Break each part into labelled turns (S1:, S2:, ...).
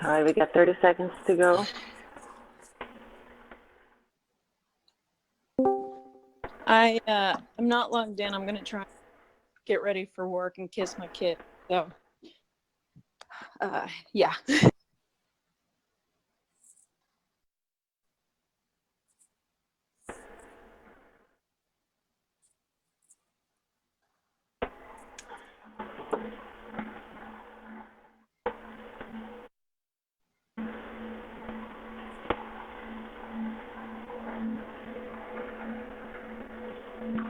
S1: All right, we got 30 seconds to go.
S2: I'm not logged in. I'm gonna try and get ready for work and kiss my kid. So yeah.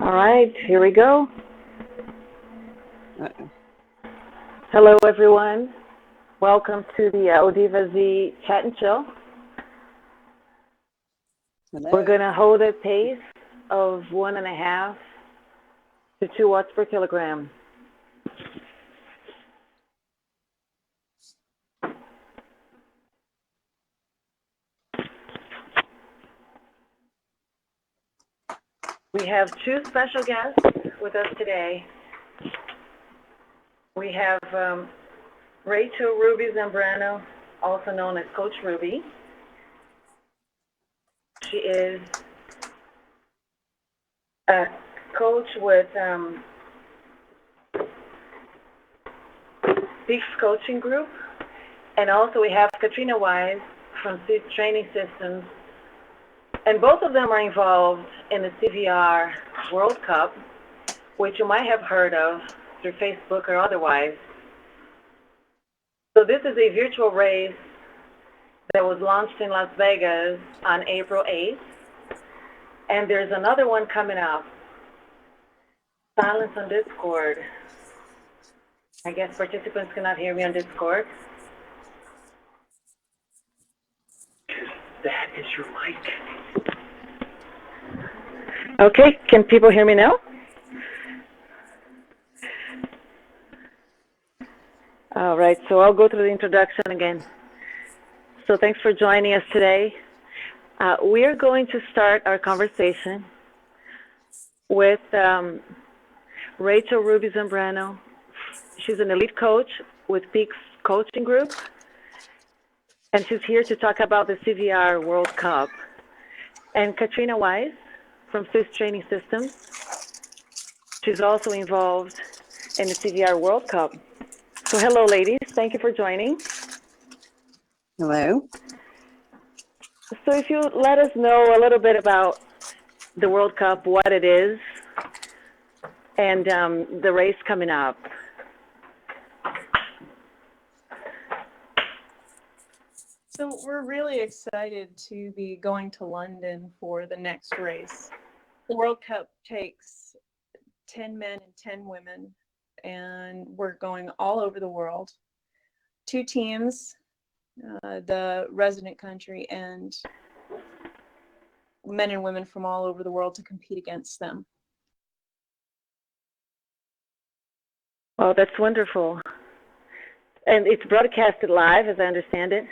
S1: All right, here we go.
S3: Uh-oh.
S1: Hello, everyone. Welcome to the ODivaZ Chat and Chill.
S3: Hello.
S1: We're going to hold a pace of 1.5 to 2 watts per kilogram. We have 2 special guests with us today. We have Rachel Ruby Zambrano, also known as Coach Ruby. She is a coach with Peaks Coaching Group. And also we have Katrina Wise from Zwift Training Systems. And both of them are involved in the CVR World Cup, which you might have heard of through Facebook or otherwise. So this is a virtual race that was launched in Las Vegas on April 8th. And there's another one coming up. Silence on Discord. I guess participants cannot hear me on Discord. That is your mic. Okay, can people hear me now? All right, so I'll go through the introduction again. So thanks for joining us today. We are going to start our conversation with Rachel Ruby Zambrano. She's an elite coach with Peaks Coaching Group, and she's here to talk about the CVR World Cup. And Katrina Wise from Zwift Training Systems. She's also involved in the CVR World Cup. So hello, ladies. Thank you for joining.
S3: Hello.
S1: So if you let us know a little bit about the World Cup, what it is, and the race coming up.
S2: So we're really excited to be going to London for the next race. The World Cup takes 10 men and 10 women, and we're going all over the world. 2 teams, the resident country and men and women from all over the world to compete against them.
S1: Oh, that's wonderful. And it's broadcasted live, as I understand it.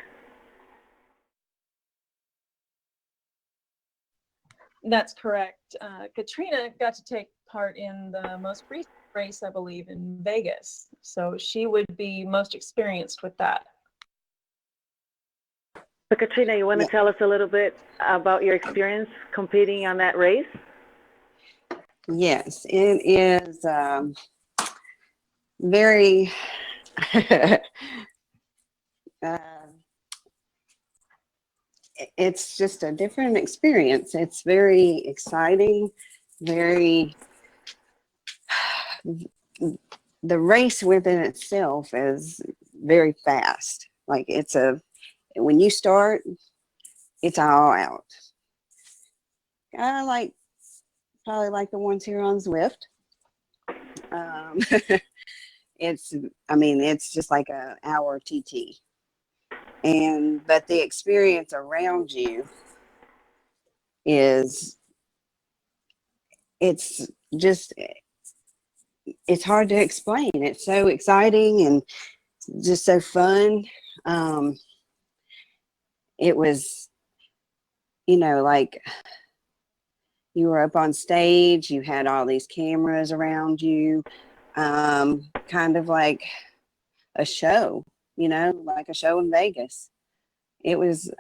S2: That's correct. Katrina got to take part in the most recent race, I believe, in Vegas. So she would be most experienced with that.
S1: So Katrina, you want to tell us a little bit about your experience competing on that race?
S3: Yes, it is very it's just a different experience. It's very exciting, very the race within itself is very fast. Like when you start, it's all out. I probably like the ones here on Zwift. It's just like an hour TT. But the experience around you it's hard to explain. It's so exciting and just so fun. It was, like you were up on stage, you had all these cameras around you, kind of like a show. you know, like a show in Vegas. It was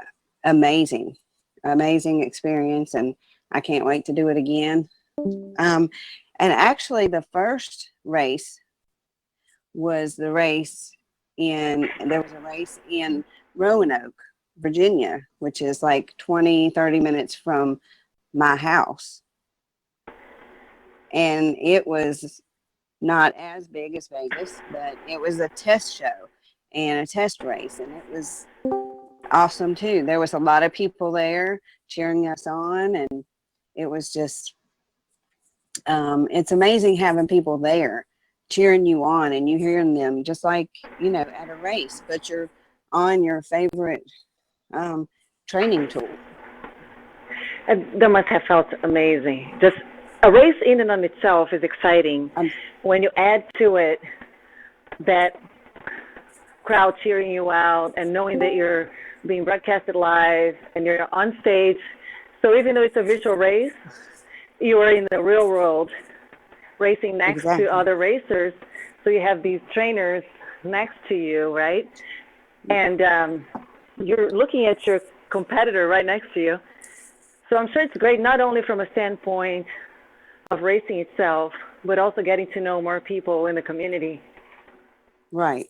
S3: amazing, amazing experience, and I can't wait to do it again. And actually, the first race was the race there was a race in Roanoke, Virginia, which is like 20-30 minutes from my house. And it was not as big as Vegas, but it was a test show and a test race, and it was awesome too. There was a lot of people there cheering us on, and it was just it's amazing having people there cheering you on, and you hearing them just like, you know, at a race, but you're on your favorite training tool.
S1: And that must have felt amazing. Just a race in and on itself is exciting. When you add to it that crowd cheering you out and knowing that you're being broadcasted live and you're on stage. So even though it's a virtual race, you are in the real world racing next to other racers. So you have these trainers next to you, right? And you're looking at your competitor right next to you. So I'm sure it's great, not only from a standpoint of racing itself, but also getting to know more people in the community.
S3: Right.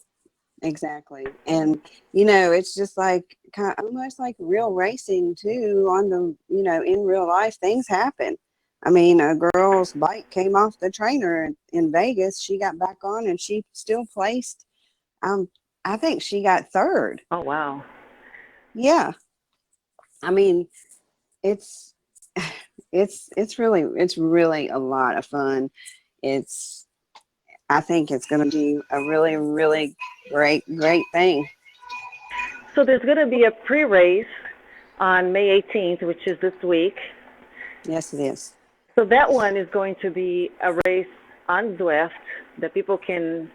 S3: Exactly. And, you know, it's just like kind of almost like real racing too on the, you know, in real life, things happen. I mean, a girl's bike came off the trainer in Vegas. She got back on and she still placed. I think she got third.
S1: Oh, wow.
S3: Yeah. I mean, it's really a lot of fun. I think it's going to be a really, really great thing.
S1: So there's going to be a pre-race on May 18th, which is this week.
S3: Yes, it is.
S1: So that one is going to be a race on Zwift that people can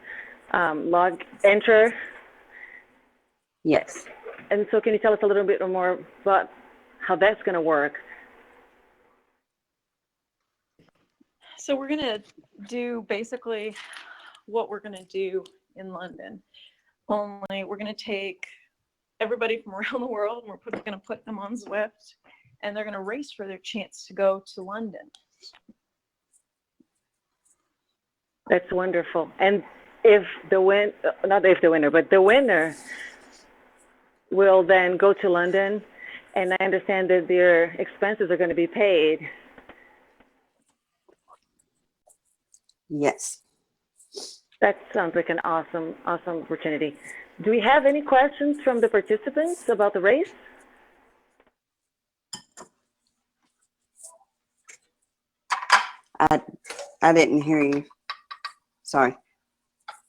S1: enter.
S3: Yes.
S1: And so can you tell us a little bit more about how that's going to work?
S2: So we're going to do basically what we're going to do in London. Only we're going to take everybody from around the world and we're going to put them on Zwift, and they're going to race for their chance to go to London.
S1: That's wonderful. And if the winner will then go to London, and I understand that their expenses are going to be paid.
S3: Yes.
S1: That sounds like an awesome opportunity. Do we have any questions from the participants about the race?
S3: I didn't hear you. Sorry.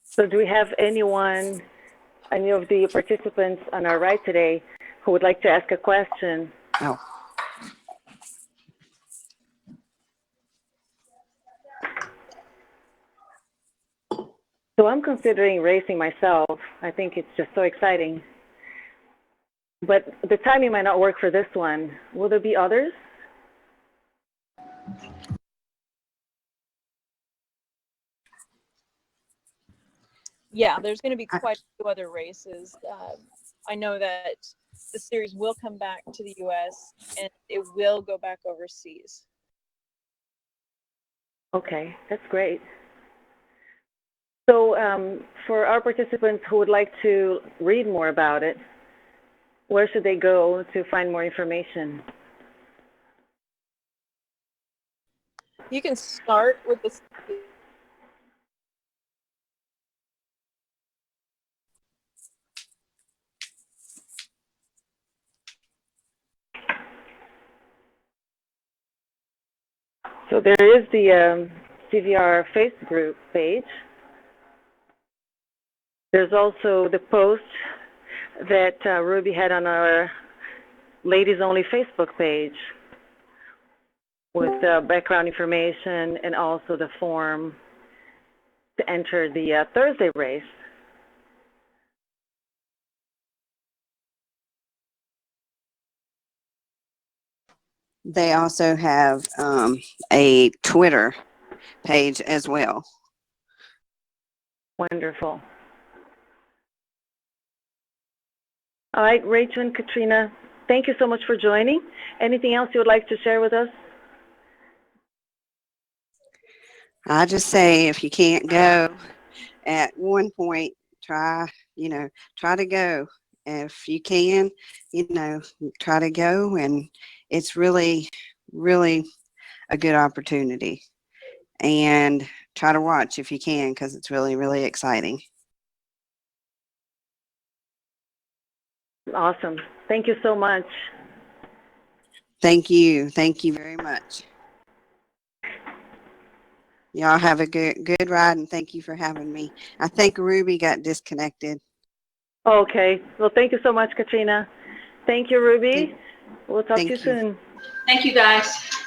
S1: So do we have any of the participants on our right today who would like to ask a question?
S3: Oh.
S1: So I'm considering racing myself. I think it's just so exciting. But the timing might not work for this one. Will there be others?
S2: Yeah, there's going to be quite a few other races. I know that the series will come back to the U.S. and it will go back overseas.
S1: Okay, that's great. So for our participants who would like to read more about it, where should they go to find more information?
S2: You can start with the
S1: So there is the CVR Facebook page. There's also the post that Ruby had on our Ladies Only Facebook page with background information and also the form to enter the Thursday race.
S3: They also have a Twitter page as well.
S1: Wonderful. All right, Rachel and Katrina, thank you so much for joining. Anything else you would like to share with us?
S3: I just say if you can't go at one point, try, try to go. If you can, try to go, and it's really, really a good opportunity. And try to watch if you can, because it's really, really exciting.
S1: Awesome. Thank you so much.
S3: Thank you. Thank you very much. Y'all have a good ride, and thank you for having me. I think Ruby got disconnected.
S1: Okay. Well, thank you so much, Katrina. Thank you, Ruby. We'll talk to you
S3: Thank you.
S1: soon.
S4: Thank you, guys.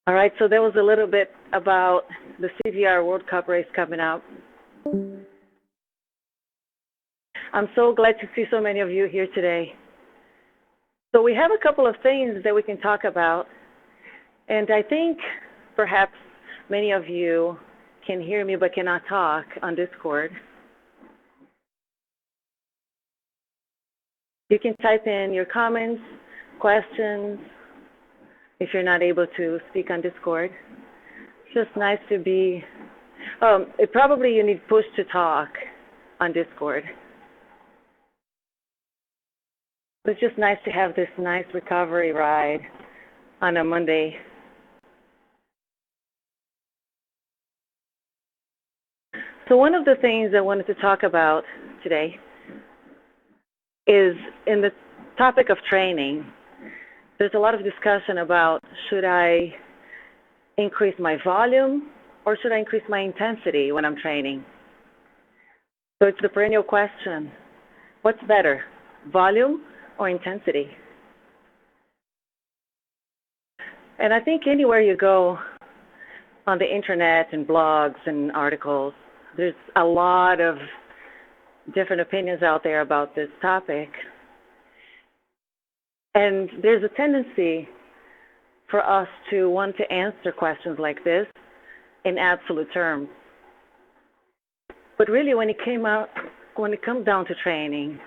S1: All right, so there was a little bit about the CVR World Cup race coming up. I'm so glad to see so many of you here today. So we have a couple of things that we can talk about, and I think perhaps many of you can hear me but cannot talk on Discord. You can type in your comments, questions, if you're not able to speak on Discord. It's just nice to be, probably you need push to talk on Discord. It's just nice to have this nice recovery ride on a Monday. So one of the things I wanted to talk about today is in the topic of training. There's a lot of discussion about should I increase my volume or should I increase my intensity when I'm training? So it's the perennial question, what's better, volume or intensity? And I think anywhere you go on the internet and blogs and articles, there's a lot of different opinions out there about this topic. And there's a tendency for us to want to answer questions like this in absolute terms. But really when it comes down to training,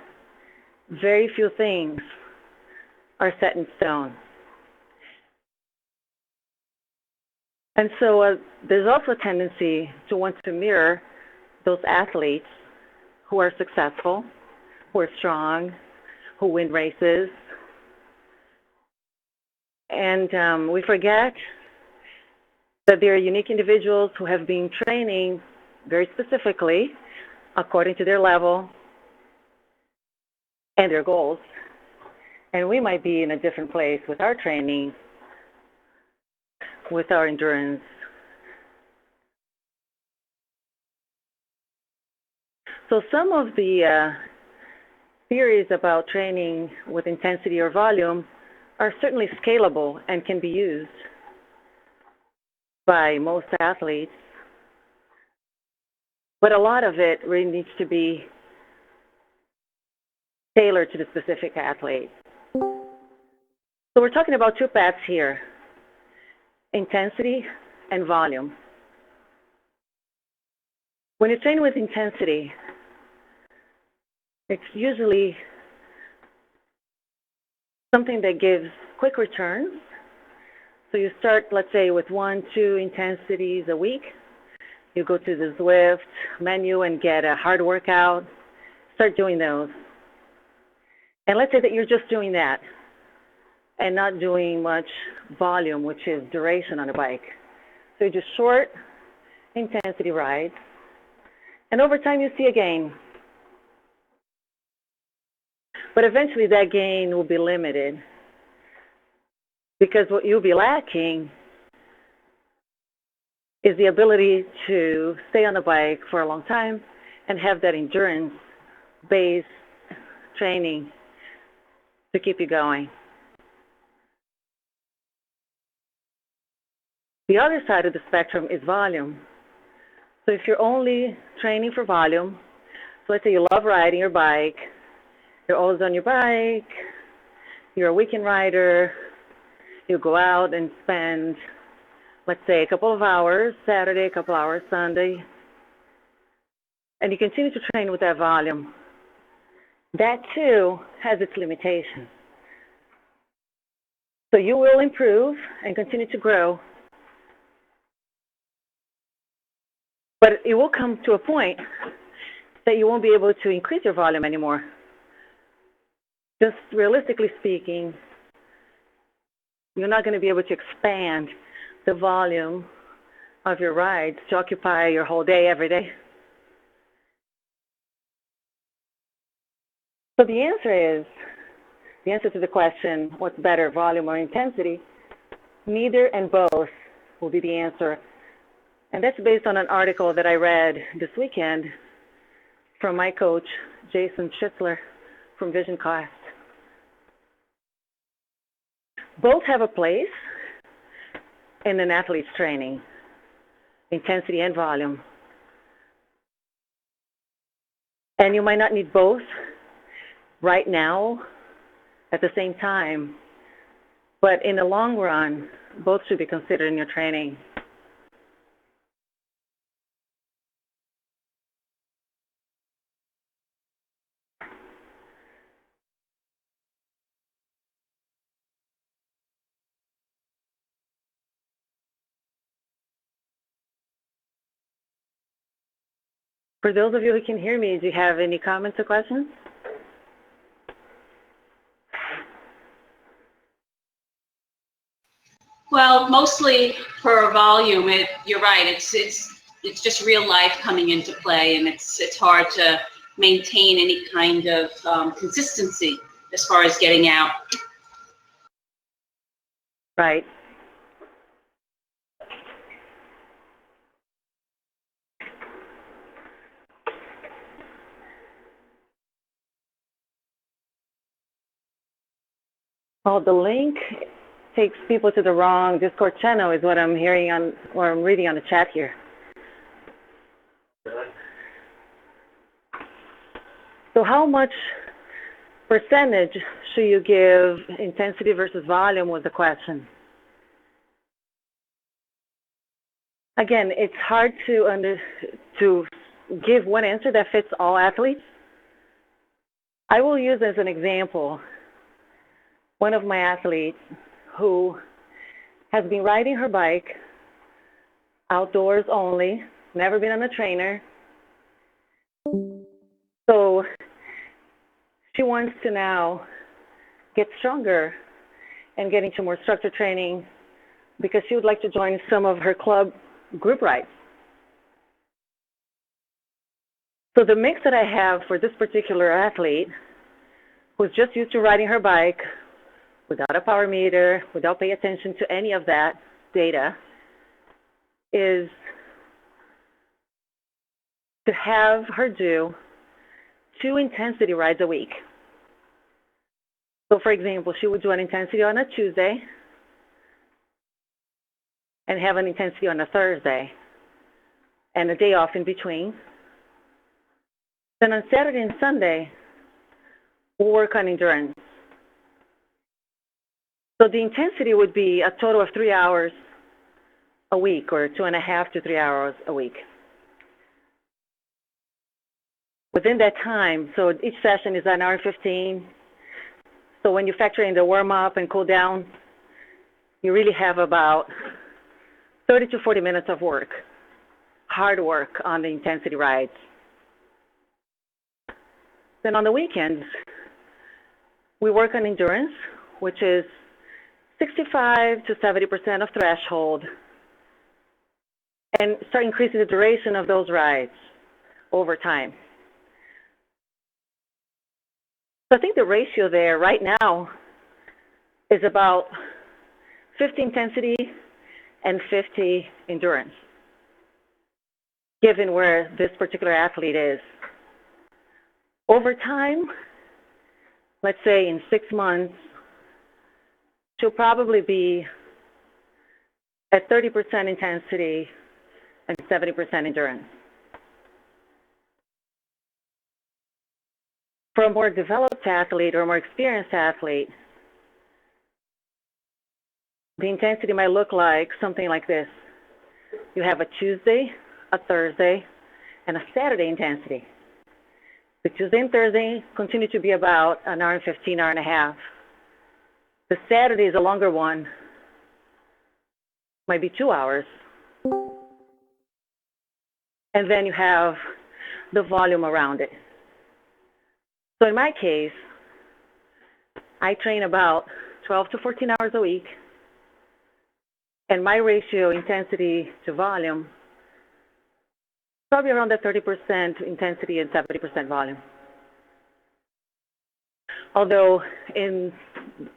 S1: very few things are set in stone. And so there's also a tendency to want to mirror those athletes who are successful, who are strong, who win races. And we forget that there are unique individuals who have been training very specifically according to their level and their goals. And we might be in a different place with our training, with our endurance. So some of the theories about training with intensity or volume are certainly scalable and can be used by most athletes. But a lot of it really needs to be tailored to the specific athlete. So we're talking about two paths here, intensity and volume. When you train with intensity, it's usually something that gives quick returns. So you start, let's say, with 1-2 intensities a week. You go to the Zwift menu and get a hard workout. Start doing those. And let's say that you're just doing that and not doing much volume, which is duration on a bike. So you just short intensity rides. And over time you see a gain. But eventually that gain will be limited because what you'll be lacking is the ability to stay on the bike for a long time and have that endurance-based training to keep you going. The other side of the spectrum is volume. So if you're only training for volume, so let's say you love riding your bike, you're always on your bike, you're a weekend rider, you go out and spend, let's say, a couple of hours Saturday, a couple hours Sunday, and you continue to train with that volume. that too has its limitations. So you will improve and continue to grow, but it will come to a point that you won't be able to increase your volume anymore. Just realistically speaking, you're not going to be able to expand the volume of your rides to occupy your whole day every day. So the answer to the question, what's better, volume or intensity? Neither and both will be the answer. And that's based on an article that I read this weekend from my coach, Jason Schitzler from Vision Quest. Both have a place in an athlete's training, intensity and volume. And you might not need both right now at the same time, but in the long run, both should be considered in your training. For those of you who can hear me, do you have any comments or questions?
S4: Well, mostly for volume, you're right. It's just real life coming into play, and it's hard to maintain any kind of consistency as far as getting out.
S1: Right. Well, the link takes people to the wrong Discord channel is what I'm hearing on, or I'm reading on the chat here. So how much percentage should you give intensity versus volume was the question. Again, it's hard to give one answer that fits all athletes. I will use as an example one of my athletes who has been riding her bike outdoors only, never been on a trainer. So she wants to now get stronger and get into more structured training because she would like to join some of her club group rides. So the mix that I have for this particular athlete, who's just used to riding her bike without a power meter, without paying attention to any of that data, is to have her do 2 intensity rides a week. So for example, she would do an intensity on a Tuesday and have an intensity on a Thursday and a day off in between. Then on Saturday and Sunday, we'll work on endurance. So the intensity would be a total of 3 hours a week, or 2.5 to 3 hours a week. Within that time, so each session is an hour and 15. So when you factor in the warm up and cool down, you really have about 30 to 40 minutes of work, hard work on the intensity rides. Then on the weekends, we work on endurance, which is 65 to 70% of threshold, and start increasing the duration of those rides over time. So I think the ratio there right now is about 50 intensity and 50 endurance, given where this particular athlete is. Over time, let's say in 6 months, she'll probably be at 30% intensity and 70% endurance. For a more developed athlete or a more experienced athlete, the intensity might look like something like this. You have a Tuesday, a Thursday, and a Saturday intensity. The Tuesday and Thursday continue to be about an hour and 15, hour and a half. The Saturday is a longer one, might be 2 hours. And then you have the volume around it. So in my case, I train about 12 to 14 hours a week, and my ratio intensity to volume probably around that 30% intensity and 70% volume. Although in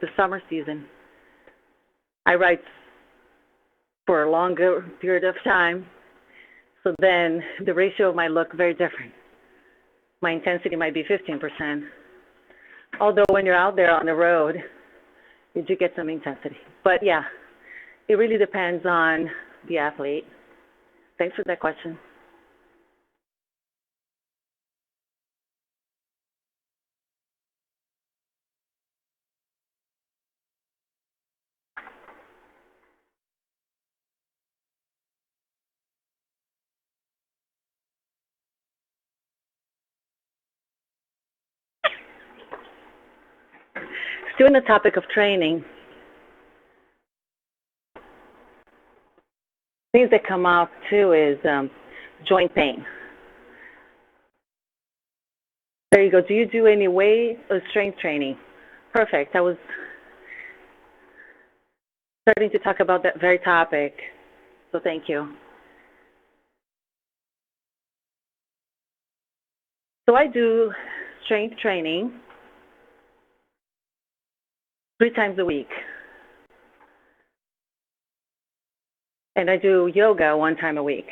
S1: the summer season, I ride for a longer period of time, so then the ratio might look very different. My intensity might be 15%. Although when you're out there on the road, you do get some intensity. But yeah, it really depends on the athlete. Thanks for that question. Still on the topic of training, things that come up too is joint pain. There you go. Do you do any weight or strength training? Perfect. I was starting to talk about that very topic, so thank you. So I do strength training 3 times a week. And I do yoga 1 time a week.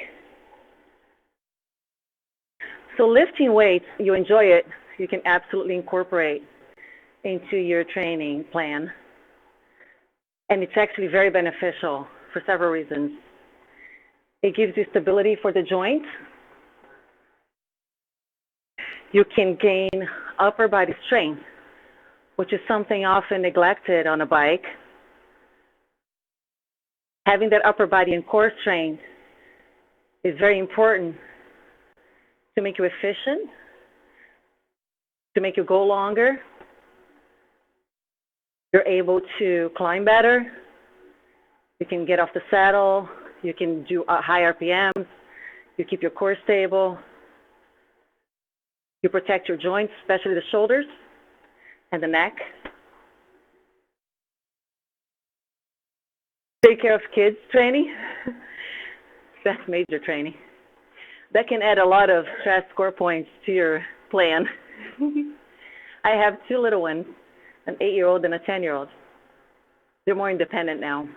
S1: So lifting weights, you enjoy it, you can absolutely incorporate into your training plan. And it's actually very beneficial for several reasons. It gives you stability for the joints. You can gain upper body strength, which is something often neglected on a bike. Having that upper body and core strength is very important to make you efficient, to make you go longer. You're able to climb better. You can get off the saddle. You can do high RPMs. You keep your core stable. You protect your joints, especially the shoulders and the neck. Take care of kids training. That's major training. That can add a lot of stress score points to your plan. I have 2 little ones, an 8-year-old and a 10-year-old. They're more independent now.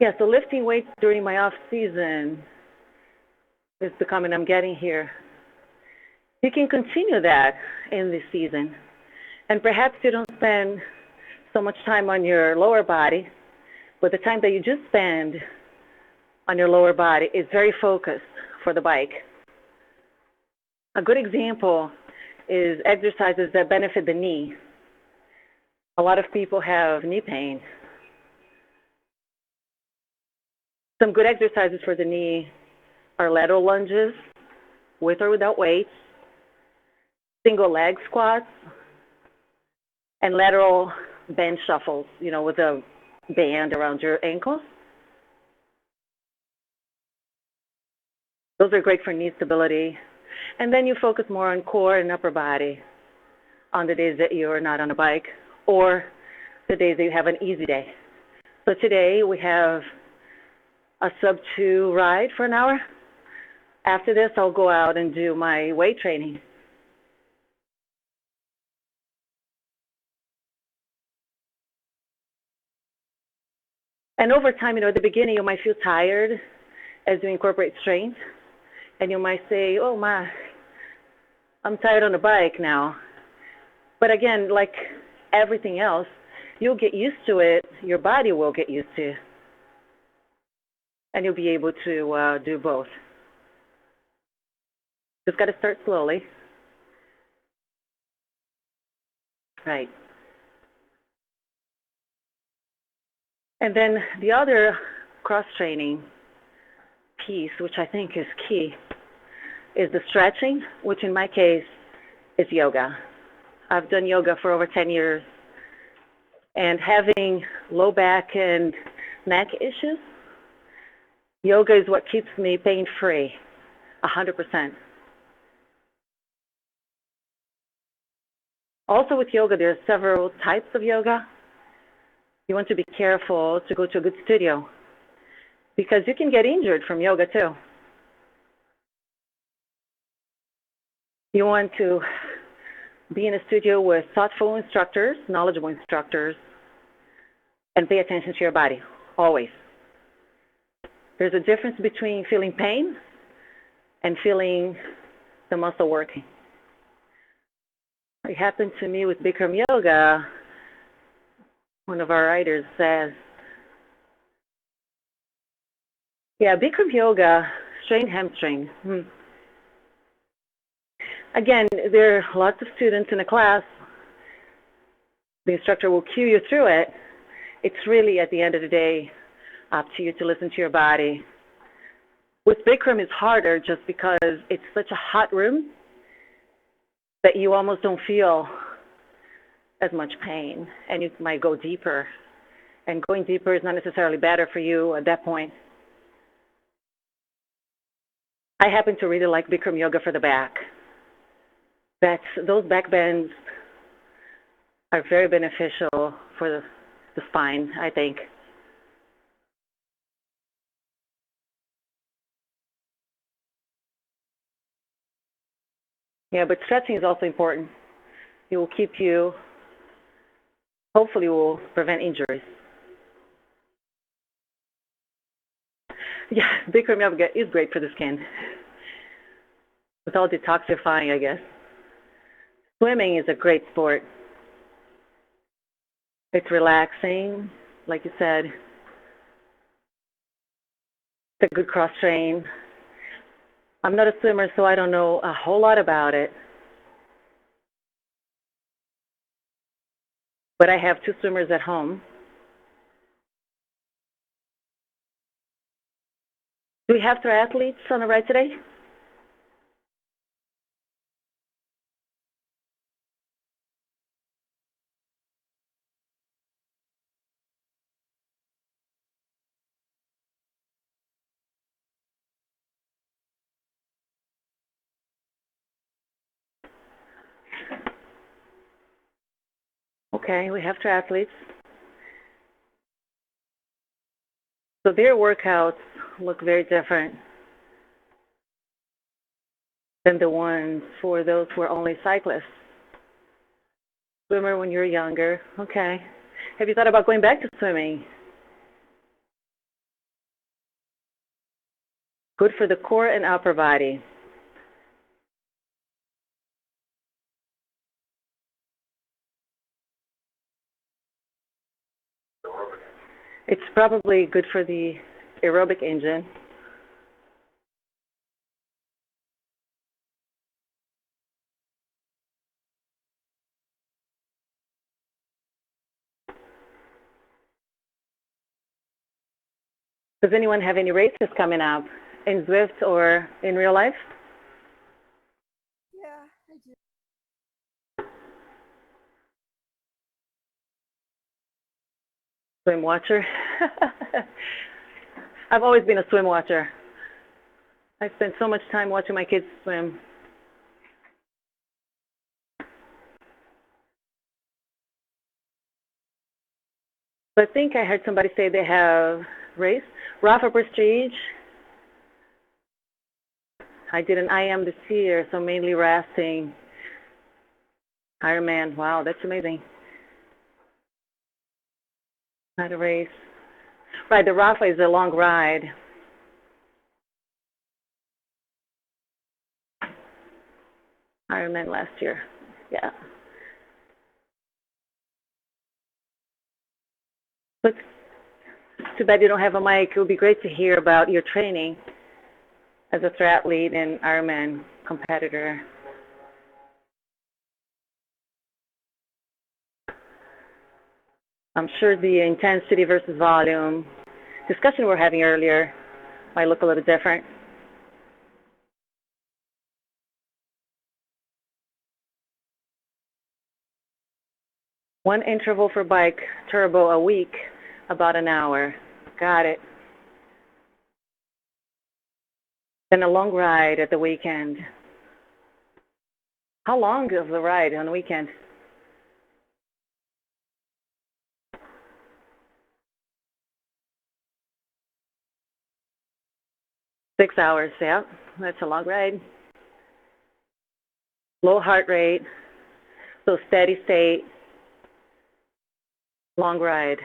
S1: Yeah, so lifting weights during my off season is the comment I'm getting here. You can continue that in this season. And perhaps you don't spend so much time on your lower body, but the time that you just spend on your lower body is very focused for the bike. A good example is exercises that benefit the knee. A lot of people have knee pain. Some good exercises for the knee are lateral lunges, with or without weights, single leg squats, and lateral band shuffles, with a band around your ankles. Those are great for knee stability. And then you focus more on core and upper body on the days that you're not on a bike or the days that you have an easy day. So today we have a sub-2 ride for an hour. After this, I'll go out and do my weight training. And over time, at the beginning, you might feel tired as you incorporate strength. And you might say, oh, I'm tired on the bike now. But again, like everything else, you'll get used to it. Your body will get used to it. And you'll be able to do both. Just got to start slowly. Right. And then the other cross-training piece, which I think is key, is the stretching, which in my case is yoga. I've done yoga for over 10 years, and having low back and neck issues, yoga is what keeps me pain-free, 100%. Also with yoga, there are several types of yoga. You want to be careful to go to a good studio because you can get injured from yoga too. You want to be in a studio with thoughtful instructors, knowledgeable instructors, and pay attention to your body, always. There's a difference between feeling pain and feeling the muscle working. It happened to me with Bikram yoga. One of our writers says, yeah, Bikram yoga, strained hamstring. Again, there are lots of students in a class. The instructor will cue you through it. It's really, at the end of the day, up to you to listen to your body. With Bikram, it's harder just because it's such a hot room that you almost don't feel as much pain, and you might go deeper. And going deeper is not necessarily better for you at that point. I happen to really like Bikram yoga for the back. Those back bends are very beneficial for the spine, I think. Yeah, but stretching is also important. It will keep you, hopefully will prevent injuries. Yeah, Bikram yoga is great for the skin. It's all detoxifying, I guess. Swimming is a great sport. It's relaxing, like you said. It's a good cross train. I'm not a swimmer, so I don't know a whole lot about it. But I have 2 swimmers at home. Do we have triathletes on the ride today? Okay, we have triathletes. So their workouts look very different than the ones for those who are only cyclists. Swimmer when you're younger, okay. Have you thought about going back to swimming? Good for the core and upper body. It's probably good for the aerobic engine. Does anyone have any races coming up in Zwift or in real life?
S3: Yeah, I do.
S1: Swim watcher? I've always been a swim watcher. I spent so much time watching my kids swim. So I think I heard somebody say they have race. Rafa Prestige. I did an IM this year, so mainly rafting. Ironman, wow, that's amazing. Not a race. Right, the Rafa is a long ride. Ironman last year, yeah. But too bad you don't have a mic. It would be great to hear about your training as a triathlete and Ironman competitor. I'm sure the intensity versus volume discussion we were having earlier might look a little different. 1 interval for bike turbo a week, about an hour. Got it. Then a long ride at the weekend. How long is the ride on the weekend? Six hours, yeah, that's a long ride. Low heart rate, so steady state, long ride.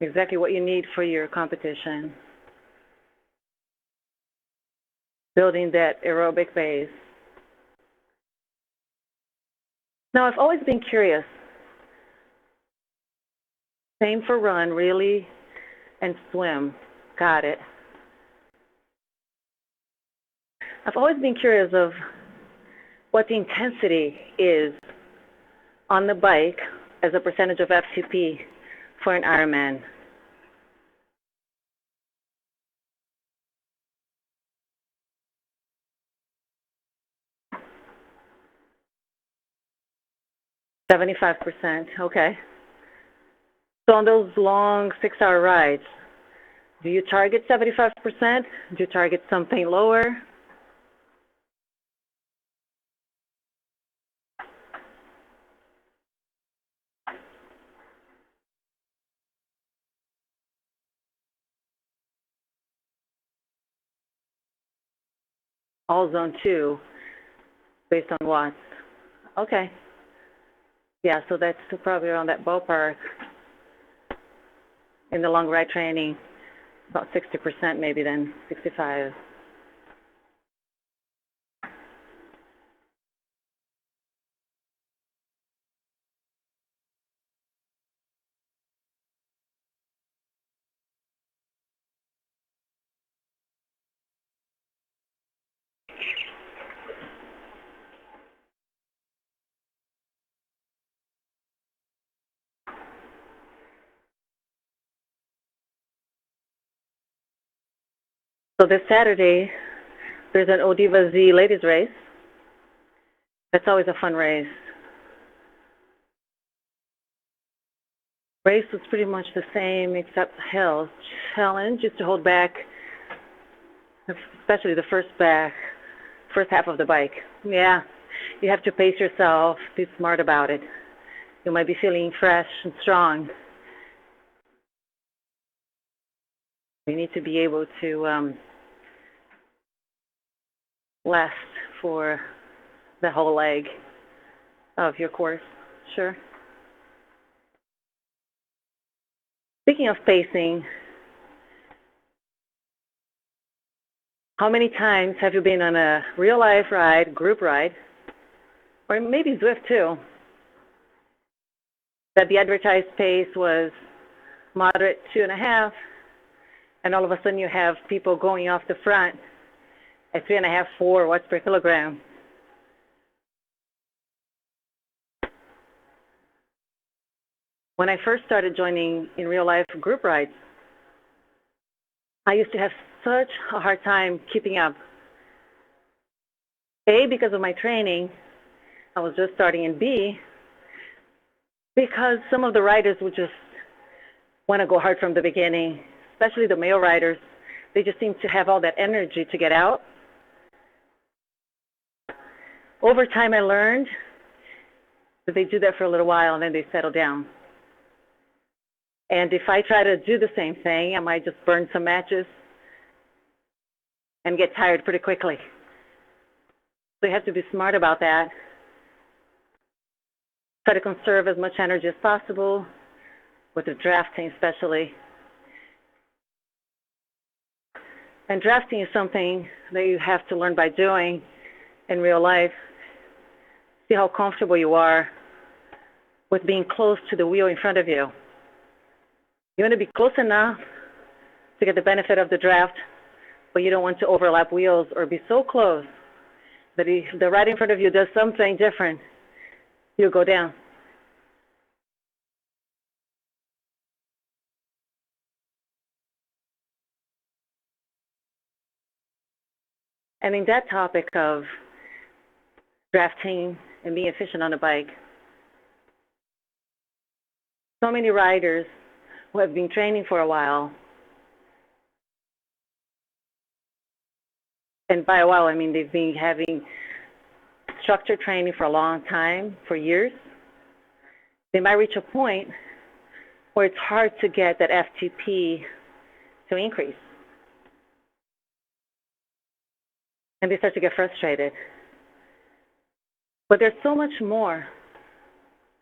S1: Exactly what you need for your competition. Building that aerobic base. Now, I've always been curious. Same for run, really, and swim. Got it. I've always been curious of what the intensity is on the bike as a percentage of FTP for an Ironman. %75%, okay. So on those long 6-hour rides, do you target 75%? Do you target something lower? All zone 2, based on watts. Okay. Yeah, so that's probably around that ballpark. In the long ride training, about 60% maybe then, 65. So this Saturday, there's an ODivaZ ladies race. That's always a fun race. Race was pretty much the same except hills. Challenge is to hold back, especially the first half of the bike. Yeah, you have to pace yourself, be smart about it. You might be feeling fresh and strong. You need to be able to last for the whole leg of your course. Sure. Speaking of pacing, how many times have you been on a real life ride, group ride, or maybe Zwift too, that the advertised pace was moderate 2.5, and all of a sudden you have people going off the front at 3.5, 4 watts per kilogram? When I first started joining in real life group rides, I used to have such a hard time keeping up. A, because of my training, I was just starting, and B, because some of the riders would just want to go hard from the beginning, especially the male riders. They just seem to have all that energy to get out. Over time, I learned that they do that for a little while and then they settle down. And if I try to do the same thing, I might just burn some matches and get tired pretty quickly. So you have to be smart about that. Try to conserve as much energy as possible, with the drafting especially. And drafting is something that you have to learn by doing in real life. See how comfortable you are with being close to the wheel in front of you. You want to be close enough to get the benefit of the draft, but you don't want to overlap wheels or be so close that if the ride in front of you does something different, you'll go down. And in that topic of drafting and being efficient on a bike, so many riders who have been training for a while, and by a while I mean they've been having structured training for a long time, for years, they might reach a point where it's hard to get that FTP to increase. And they start to get frustrated. But there's so much more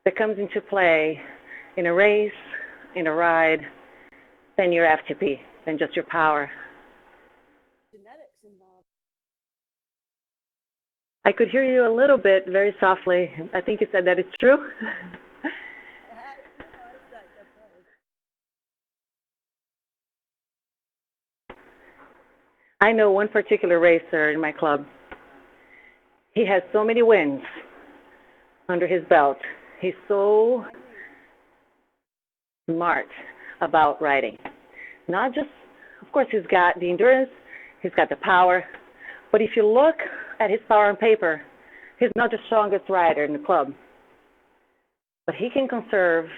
S1: that comes into play in a race, in a ride, than your FTP, than just your power.
S3: Genetics involved.
S1: I could hear you a little bit, very softly. I think you said that it's true. I know one particular racer in my club. He has so many wins under his belt. He's so smart about riding. Not just, of course, he's got the endurance, he's got the power, but if you look at his power on paper, he's not the strongest rider in the club. But he can conserve,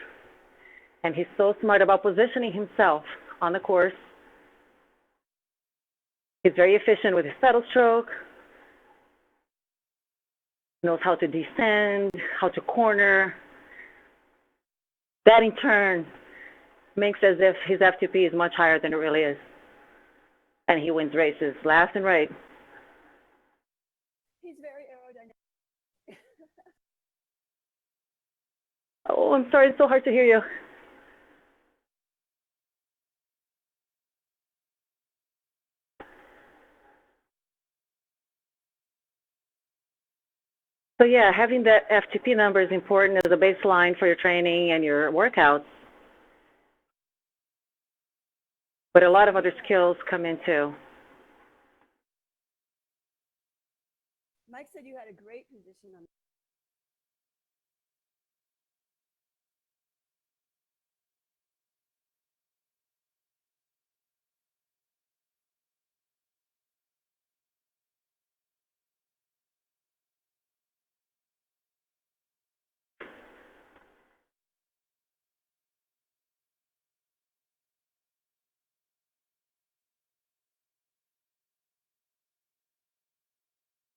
S1: and he's so smart about positioning himself on the course. He's very efficient with his pedal stroke, knows how to descend, how to corner. That in turn makes as if his FTP is much higher than it really is. And he wins races left and right.
S3: He's very aerodynamic.
S1: Oh, I'm sorry, it's so hard to hear you. So yeah, having that FTP number is important as a baseline for your training and your workouts. But a lot of other skills come in too.
S3: Mike said you had a great position on.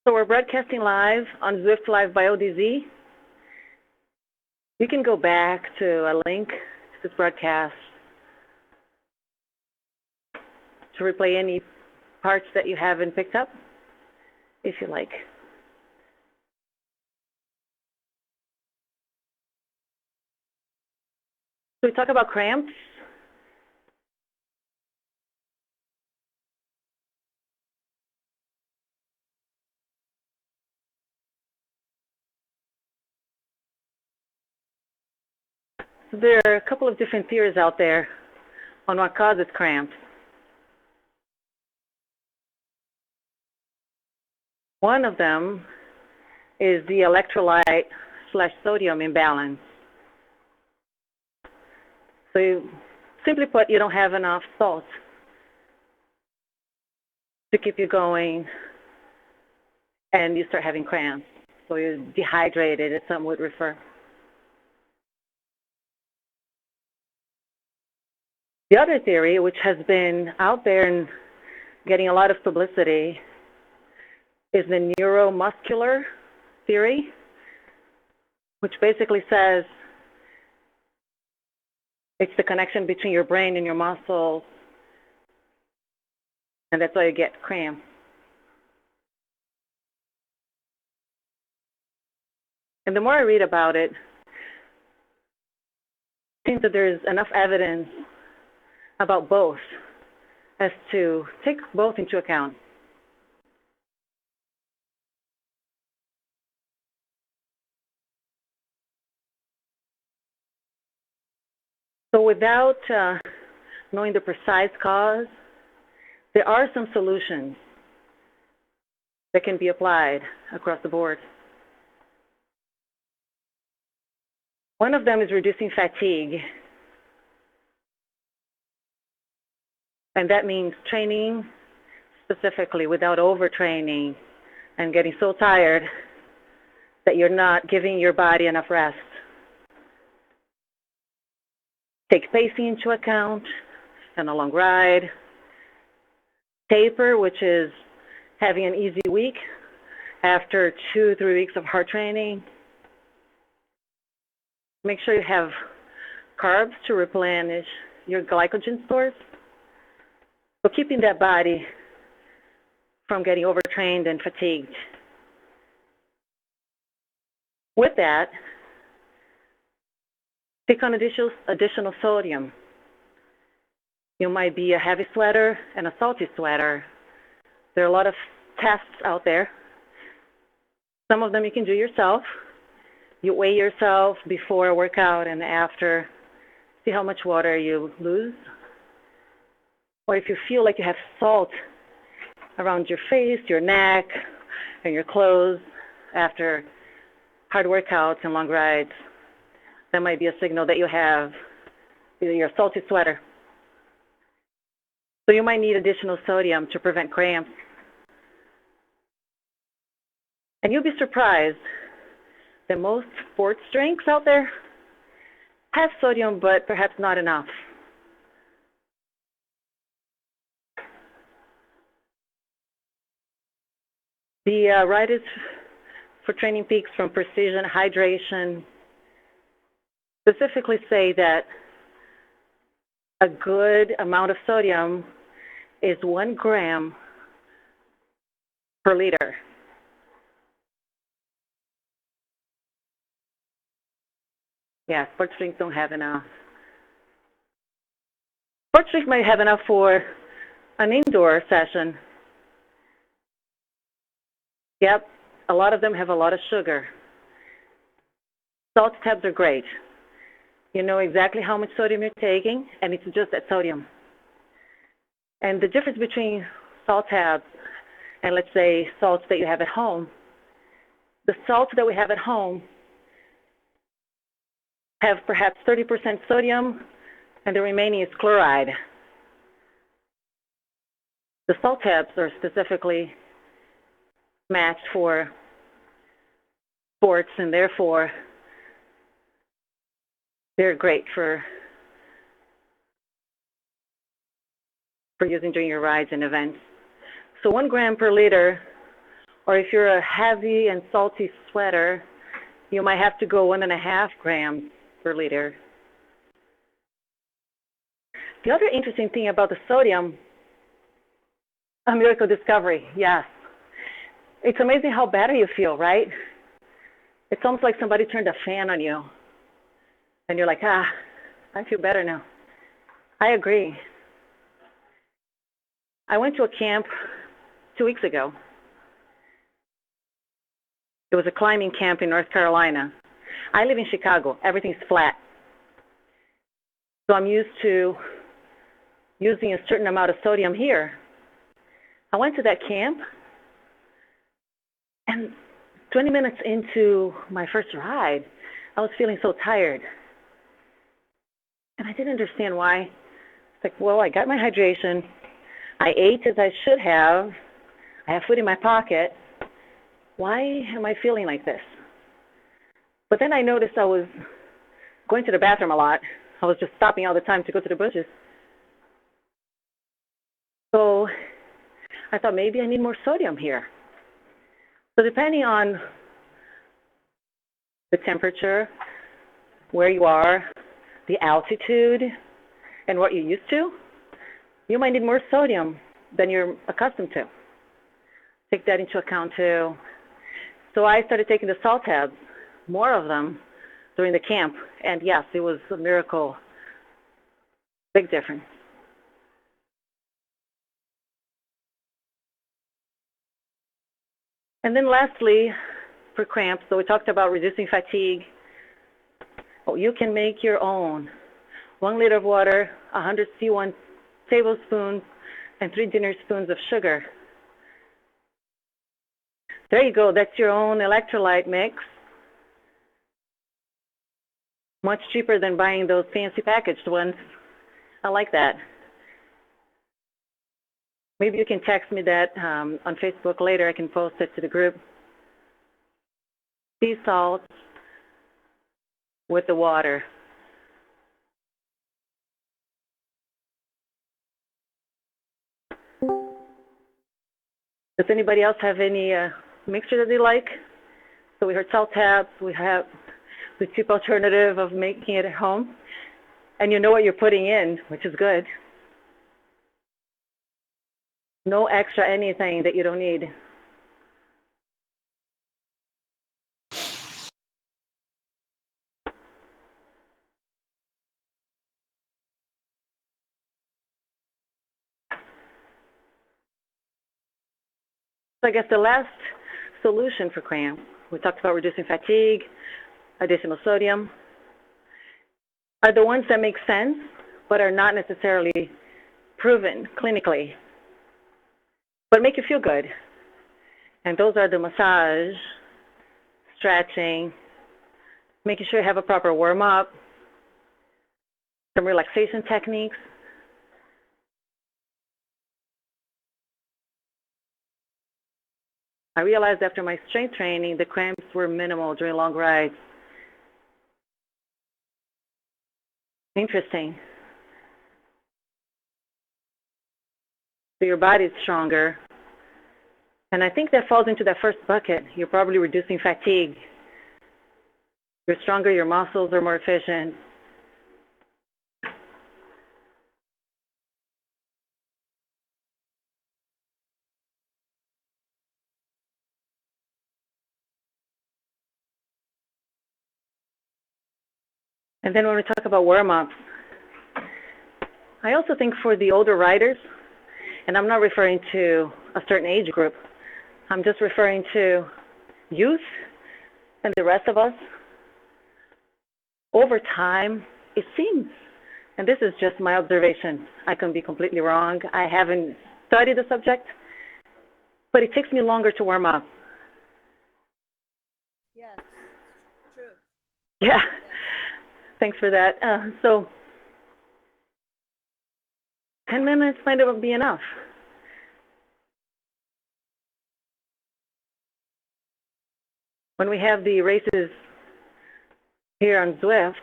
S1: So we're broadcasting live on Zwift Live by ODivaZ. You can go back to a link to this broadcast to replay any parts that you haven't picked up, if you like. So we talk about cramps. There are a couple of different theories out there on what causes cramps. One of them is the electrolyte/sodium imbalance. So simply put, you don't have enough salt to keep you going, and you start having cramps. So you're dehydrated, as some would refer. The other theory, which has been out there and getting a lot of publicity, is the neuromuscular theory, which basically says it's the connection between your brain and your muscles, and that's why you get cramps. And the more I read about it, it seems that there's enough evidence about both as to take both into account. So without knowing the precise cause, there are some solutions that can be applied across the board. One of them is reducing fatigue. And that means training specifically without overtraining and getting so tired that you're not giving your body enough rest. Take pacing into account and a long ride. Taper, which is having an easy week after 2-3 weeks of hard training. Make sure you have carbs to replenish your glycogen stores. So keeping that body from getting overtrained and fatigued. With that, take on additional sodium. You might be a heavy sweater and a salty sweater. There are a lot of tests out there. Some of them you can do yourself. You weigh yourself before a workout and after, see how much water you lose. Or if you feel like you have salt around your face, your neck, and your clothes after hard workouts and long rides, that might be a signal that you have you're a salty sweater. So you might need additional sodium to prevent cramps. And you'll be surprised that most sports drinks out there have sodium, but perhaps not enough. The writers for Training Peaks from Precision Hydration specifically say that a good amount of sodium is 1 gram per liter. Yeah, sports drinks don't have enough. Sports drinks might have enough for an indoor session. Yep, a lot of them have a lot of sugar. Salt tabs are great. You know exactly how much sodium you're taking, and it's just that sodium. And the difference between salt tabs and, let's say, salts that you have at home, the salts that we have at home have perhaps 30% sodium, and the remaining is chloride. The salt tabs are specifically matched for sports, and therefore they're great for using during your rides and events. So 1 gram per liter, or if you're a heavy and salty sweater, you might have to go 1.5 grams per liter. The other interesting thing about the sodium, a miracle discovery, yes. It's amazing how better you feel, right? It's almost like somebody turned a fan on you, and you're like, I feel better now. I agree. I went to a camp 2 weeks ago. It was a climbing camp in North Carolina. I live in Chicago. Everything's flat. So I'm used to using a certain amount of sodium here. I went to that camp, and 20 minutes into my first ride, I was feeling so tired. And I didn't understand why. It's like, well, I got my hydration. I ate as I should have. I have food in my pocket. Why am I feeling like this? But then I noticed I was going to the bathroom a lot. I was just stopping all the time to go to the bushes. So I thought maybe I need more sodium here. So depending on the temperature, where you are, the altitude, and what you're used to, you might need more sodium than you're accustomed to. Take that into account too. So I started taking the salt tabs, more of them, during the camp. And yes, it was a miracle. Big difference. And then lastly, for cramps, so we talked about reducing fatigue. Oh, you can make your own. 1 liter of water, 100 C1 tablespoons, and 3 dinner spoons of sugar. There you go. That's your own electrolyte mix. Much cheaper than buying those fancy packaged ones. I like that. Maybe you can text me that on Facebook later. I can post it to the group. Sea salt with the water. Does anybody else have any mixture that they like? So we heard salt taps. We have the cheap alternative of making it at home. And you know what you're putting in, which is good. No extra anything that you don't need. So I guess the last solution for cramp, we talked about reducing fatigue, additional sodium, are the ones that make sense but are not necessarily proven clinically, but make you feel good. And those are the massage, stretching, making sure you have a proper warm-up, some relaxation techniques. I realized after my strength training, the cramps were minimal during long rides. Interesting. So your body's stronger. And I think that falls into that first bucket. You're probably reducing fatigue. You're stronger, your muscles are more efficient. And then when we talk about warm-ups, I also think for the older riders, and I'm not referring to a certain age group, I'm just referring to youth and the rest of us, over time, it seems, and this is just my observation, I can be completely wrong, I haven't studied the subject, but it takes me longer to warm up.
S3: Yes, true.
S1: Yeah, thanks for that. So 10 minutes might not be enough. When we have the races here on Zwift,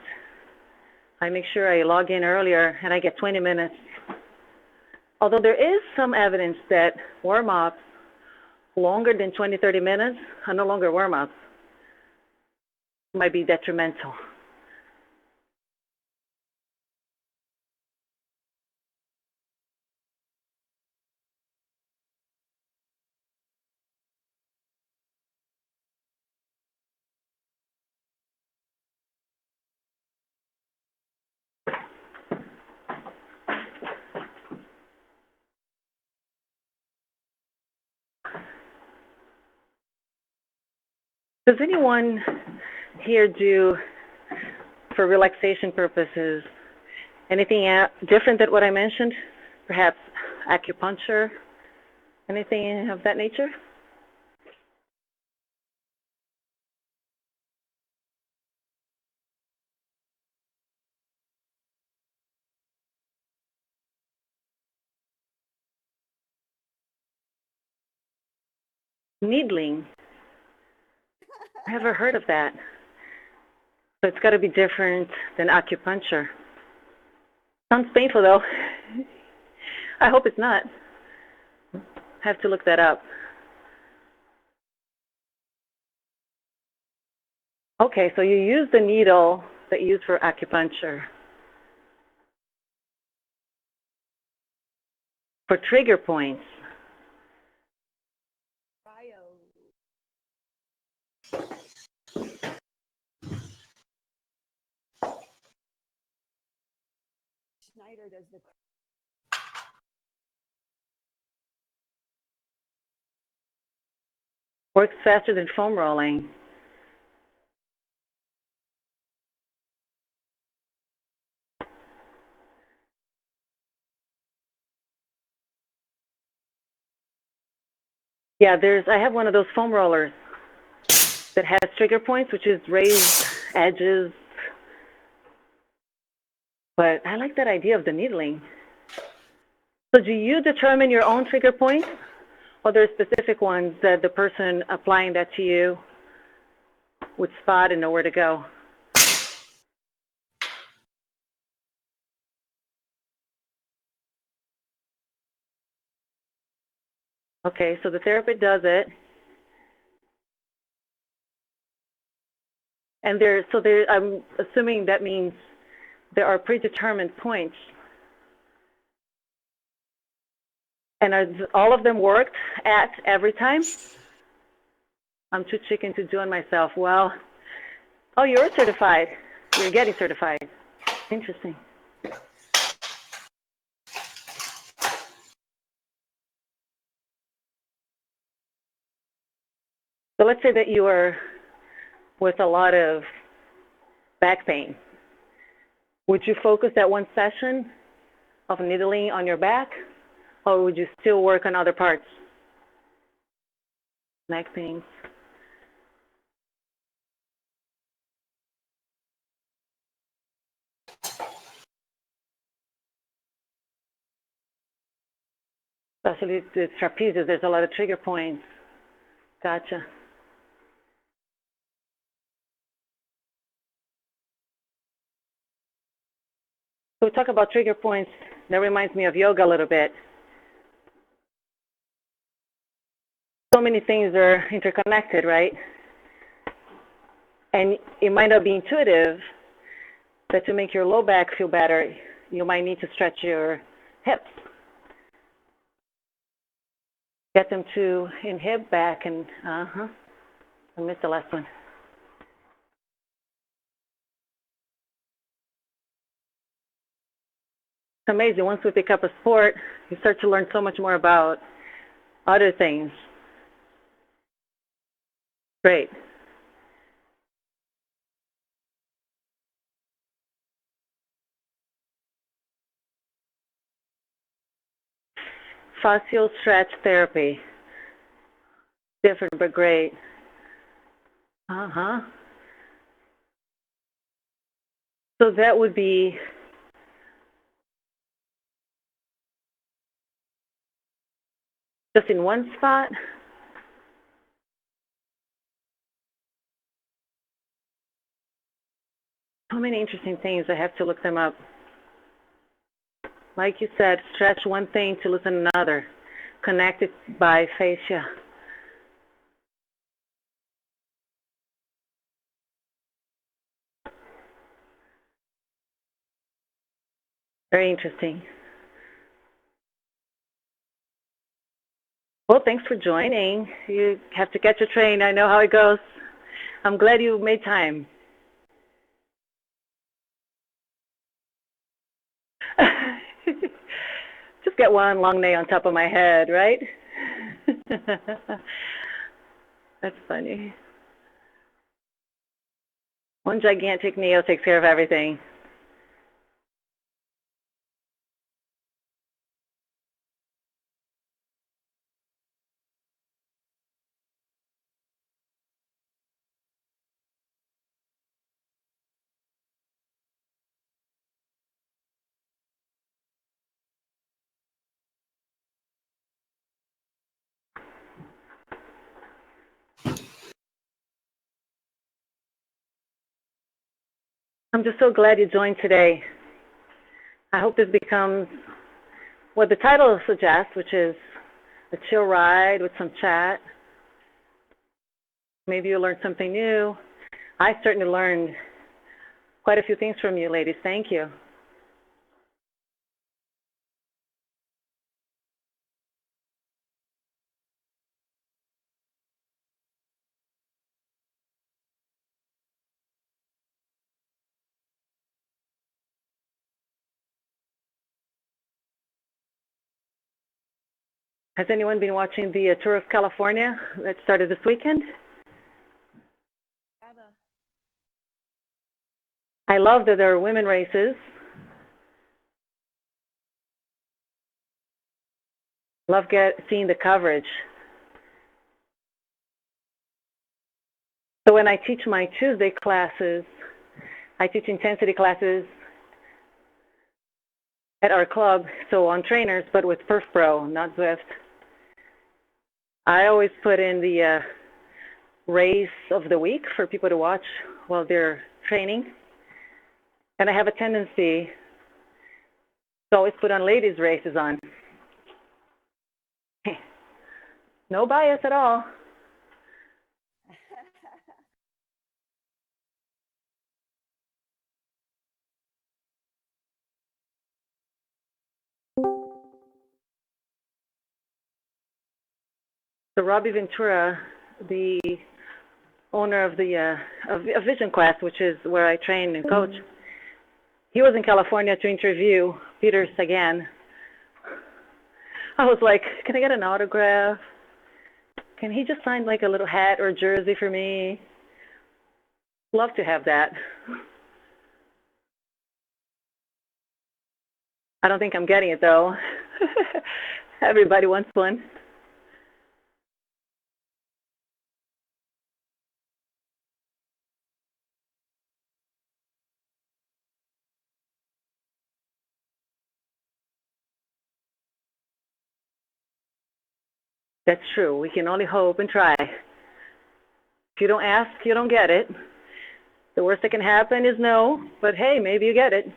S1: I make sure I log in earlier and I get 20 minutes. Although there is some evidence that warm-ups longer than 20, 30 minutes are no longer warm-ups. Might be detrimental. Does anyone here do, for relaxation purposes, anything different than what I mentioned? Perhaps acupuncture, anything of that nature? Needling. I never heard of that. So it's got to be different than acupuncture. Sounds painful though. I hope it's not. Have to look that up. Okay, so you use the needle that you use for acupuncture. For trigger points.
S3: Schneider does the
S1: Works faster than foam rolling. Yeah, I have one of those foam rollers that has trigger points, which is raised edges. But I like that idea of the needling. So do you determine your own trigger points? Or there are specific ones that the person applying that to you would spot and know where to go? Okay, so the therapist does it. And I'm assuming that means there are predetermined points. And are all of them worked at every time? I'm too chicken to do it myself. Well, oh, you're certified. You're getting certified. Interesting. So let's say that you are with a lot of back pain. Would you focus that one session of needling on your back, or would you still work on other parts? Neck pain. Especially the trapezius, there's a lot of trigger points. Gotcha. So we talk about trigger points. That reminds me of yoga a little bit. So many things are interconnected, right? And it might not be intuitive, but to make your low back feel better, you might need to stretch your hips. Get them to in hip, back, and I missed the last one. It's amazing. Once we pick up a sport, you start to learn so much more about other things. Great. Fascial stretch therapy. Different but great. So that would be just in one spot? So many interesting things. I have to look them up. Like you said, stretch one thing to loosen another. Connected by fascia. Very interesting. Well, thanks for joining. You have to catch a train. I know how it goes. I'm glad you made time. Just get one long nail on top of my head, right? That's funny. One gigantic nail takes care of everything. I'm just so glad you joined today. I hope this becomes what the title suggests, which is a chill ride with some chat. Maybe you'll learn something new. I certainly learned quite a few things from you, ladies. Thank you. Has anyone been watching the Tour of California that started this weekend? I love that there are women races. Love seeing the coverage. So when I teach my Tuesday classes, I teach intensity classes at our club, so on trainers, but with Perf Pro, not Zwift. I always put in the race of the week for people to watch while they're training. And I have a tendency to always put on ladies' races on. No bias at all. So Robbie Ventura, the owner of the of Vision Quest, which is where I train and coach, he was in California to interview Peter Sagan. I was like, can I get an autograph? Can he just sign like a little hat or jersey for me? Love to have that. I don't think I'm getting it though. Everybody wants one. That's true. We can only hope and try. If you don't ask, you don't get it. The worst that can happen is no, but hey, maybe you get it.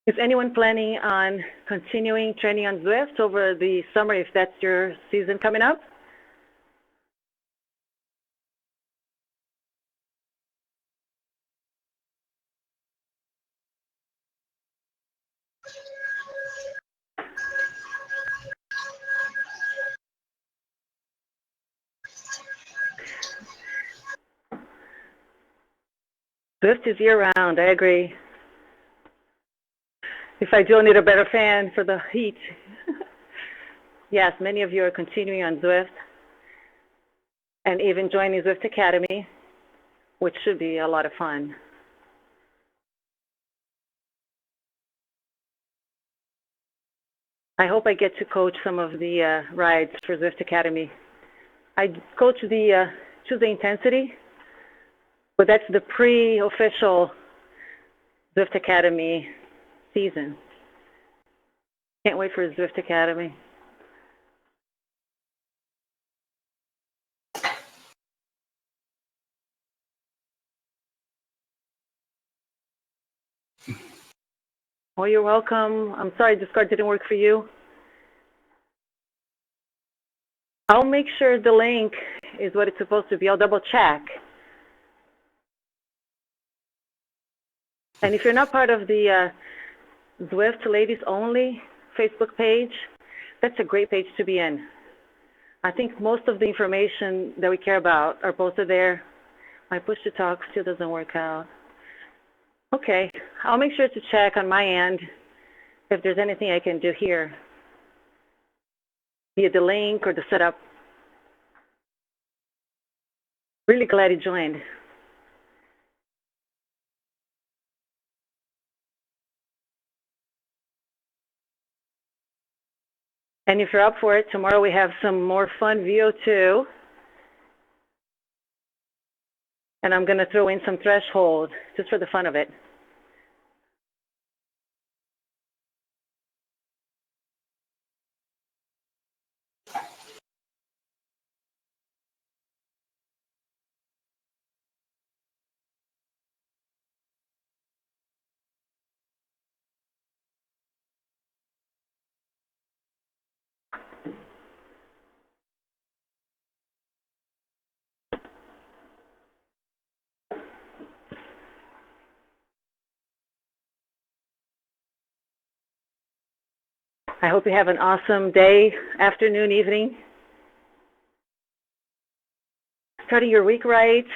S1: Is anyone planning on continuing training on Zwift over the summer if that's your season coming up? Zwift is year-round, I agree. If I do need a better fan for the heat. Yes, many of you are continuing on Zwift and even joining Zwift Academy, which should be a lot of fun. I hope I get to coach some of the rides for Zwift Academy. I coach the Choose the Intensity, but that's the pre-official Zwift Academy season. Can't wait for Zwift Academy. Oh, you're welcome. I'm sorry this card didn't work for you. I'll make sure the link is what it's supposed to be. I'll double check. And if you're not part of the Zwift Ladies Only Facebook page, that's a great page to be in. I think most of the information that we care about are posted there. My push to talk still doesn't work out. Okay, I'll make sure to check on my end if there's anything I can do here, via the link or the setup. Really glad you joined. And if you're up for it, tomorrow we have some more fun VO2. And I'm going to throw in some threshold just for the fun of it. I hope you have an awesome day, afternoon, evening. Starting your week right.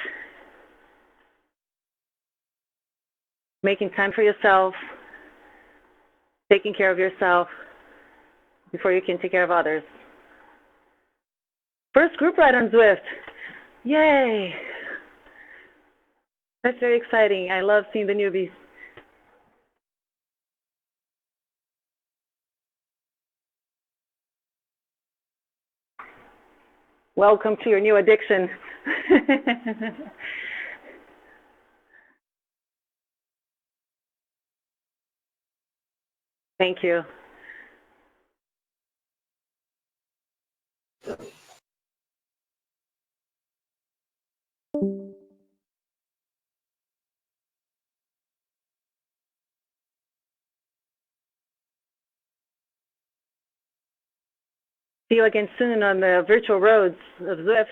S1: Making time for yourself. Taking care of yourself before you can take care of others. First group ride on Zwift. Yay! That's very exciting. I love seeing the newbies. Welcome to your new addiction. Thank you. see you again soon on the virtual roads of Zwift.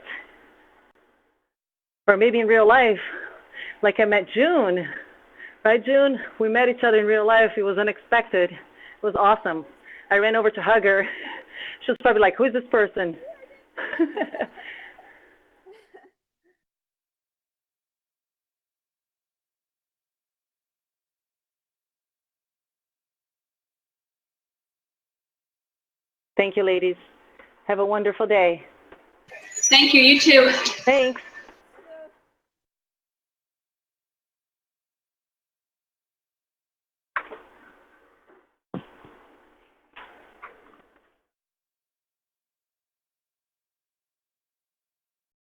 S1: Or maybe in real life, like I met June. Right, June? We met each other in real life. It was unexpected. It was awesome. I ran over to hug her. She was probably like, who is this person? Thank you, ladies. Have a wonderful day.
S4: Thank you. You too.
S1: Thanks.